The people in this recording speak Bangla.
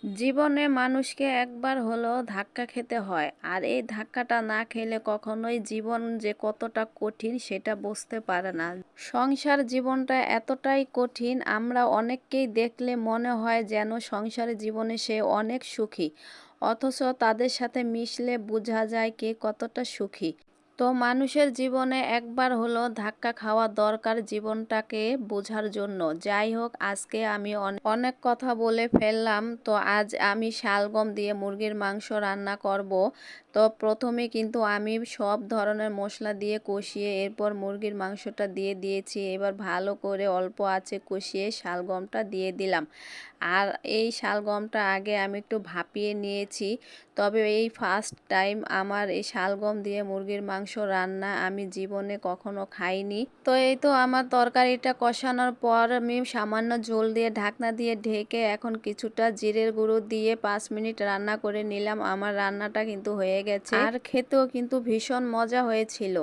জীবনে মানুষকে একবার হলেও ধাক্কা খেতে হয়, আর এই ধাক্কাটা না খেলে কখনোই জীবন যে কতটা কঠিন সেটা বুঝতে পারে না। সংসার জীবনটা এতটাই কঠিন, আমরা অনেককেই দেখলে মনে হয় যেন সংসারের জীবনে সে অনেক সুখী, অথচ তাদের সাথে মিশলে বোঝা যায় কে কতটা সুখী। তো মানুষের জীবনে একবার হলো ধাক্কা খাওয়া দরকার জীবনটাকে বোঝার জন্য। যাই হোক, আজকে আমি অনেক কথা বলে ফেললাম। তো আজ আমি শালগম দিয়ে মুরগির মাংস রান্না করব। তো প্রথমে কিন্তু আমি সব ধরনের মশলা দিয়ে কষিয়ে এরপর মুরগির মাংসটা দিয়ে দিয়েছি। এবার ভালো করে অল্প আঁচে কষিয়ে শালগমটা দিয়ে দিলাম। আর এই শালগমটা আগে আমি একটু ভাপিয়ে নিয়েছি। তবে এই ফার্স্ট টাইম আমার এই শালগম দিয়ে মুরগির মাংস রান্না, আমি জীবনে কখনো খাইনি। তো এই তো আমার তরকারিটা কষানোর পর আমি সামান্য ঝোল দিয়ে ঢাকনা দিয়ে ঢেকে এখন কিছুটা জিরের গুঁড়ো দিয়ে 5 মিনিট রান্না করে নিলাম। আমার রান্নাটা কিন্তু হয়ে গেছে, আর খেতেও কিন্তু ভীষণ মজা হয়েছিল।